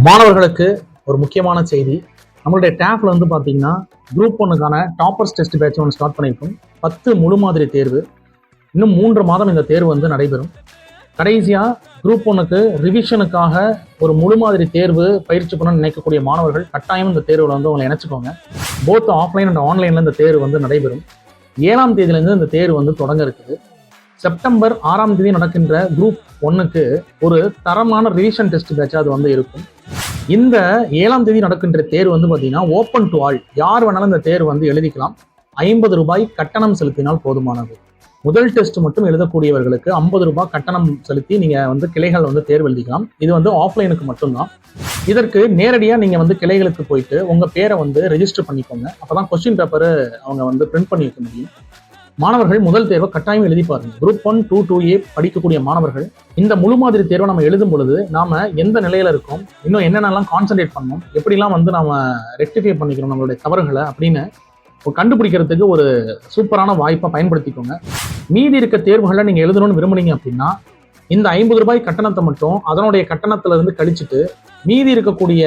மாணவர்களுக்கு ஒரு முக்கியமான செய்தி. நம்மளுடைய டேப்ல வந்து பார்த்தீங்கன்னா குரூப் 1க்கான டாப்பர்ஸ் டெஸ்ட் பேட்ச் ஒன்று ஸ்டார்ட் பண்ணியிருக்கோம். 10 முழு மாதிரி தேர்வு. இன்னும் 3 மாதம் இந்த தேர்வு வந்து நடைபெறும். கடைசியாக குரூப் 1க்கு ரிவிஷனுக்காக ஒரு முழு மாதிரி தேர்வு பயிற்சி பண்ணணும்னு நினைக்கக்கூடிய மாணவர்கள் கட்டாயம் இந்த தேர்வில் வந்து உங்களை இணைச்சிக்கோங்க. போத் ஆஃப்லைன் அண்ட் ஆன்லைனில் இந்த தேர்வு வந்து நடைபெறும். 7ஆம் தேதியிலேருந்து இந்த தேர்வு வந்து தொடங்க இருக்குது. செப்டம்பர் 6ஆம் தேதி நடக்கின்ற குரூப் 1க்கு ஒரு தரமான ரிவிஷன் டெஸ்ட் பேட்ச் அது வந்து இருக்கும். இந்த 7ஆம் தேதி நடக்கின்ற தேர்வு வந்து பார்த்தீங்கன்னா ஓப்பன் டு ஆல், யார் வேணாலும் இந்த தேர்வு வந்து எழுதிக்கலாம். 50 ரூபாய் கட்டணம் செலுத்தினால் போதுமானது. முதல் டெஸ்ட் மட்டும் எழுதக்கூடியவர்களுக்கு 50 ரூபாய் கட்டணம் செலுத்தி நீங்க வந்து கிளைகள் வந்து தேர்வு எழுதிக்கலாம். இது வந்து ஆஃப்லைனுக்கு மட்டும்தான். இதற்கு நேரடியாக நீங்க வந்து கிளைகளுக்கு போயிட்டு உங்க பேரை வந்து ரெஜிஸ்டர் பண்ணிக்கோங்க. அப்பதான் கொஸ்டின் பேப்பர் அவங்க வந்து பிரிண்ட் பண்ணி வைக்க முடியும். மாணவர்கள் முதல் தேர்வை கட்டாயம் எழுதி பாருங்க. குரூப் 1, 2, 2A படிக்கக்கூடிய மாணவர்கள் இந்த முழு மாதிரி தேர்வை நம்ம எழுதும் பொழுது நாம எந்த நிலையில இருக்கோம், இன்னும் என்னென்னலாம் கான்சென்ட்ரேட் பண்ணணும், எப்படிலாம் வந்து நாம ரெக்டிஃபை பண்ணிக்கிறோம் நம்மளுடைய தவறுகளை அப்படின்னு கண்டுபிடிக்கிறதுக்கு ஒரு சூப்பரான வாய்ப்பை பயன்படுத்திக்கோங்க. மீதி இருக்க தேர்வுகளை நீங்க எழுதணும்னு விரும்புனீங்க அப்படின்னா இந்த 50 ரூபாய் கட்டணத்தை மட்டும் அதனுடைய கட்டணத்துல இருந்து கழிச்சுட்டு மீதி இருக்கக்கூடிய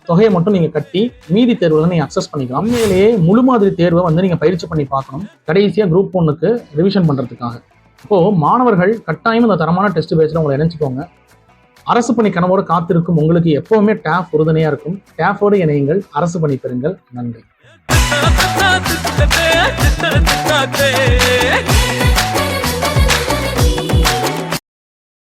தொகையை மட்டும் நீங்க கட்டி மீதி தேர்வுகளை நீங்க அக்சஸ் பண்ணிக்கலாம். உண்மையிலேயே முழு மாதிரி தேர்வை வந்து நீங்க பயிற்சி பண்ணி பார்க்கணும், கடைசியா குரூப் 1க்கு ரிவிஷன் பண்றதுக்காக. இப்போ மாணவர்கள் கட்டாயம் இந்த தரமான டெஸ்ட் பேட்ச்ல உங்களை இணைச்சுக்கோங்க. அரசு பணி கனவோடு காத்திருக்கும் உங்களுக்கு எப்பவுமே டேப் உறுதுணையா இருக்கும். டேப்போடு இணையுங்கள், அரசு பணி பெறுங்கள். நன்றி.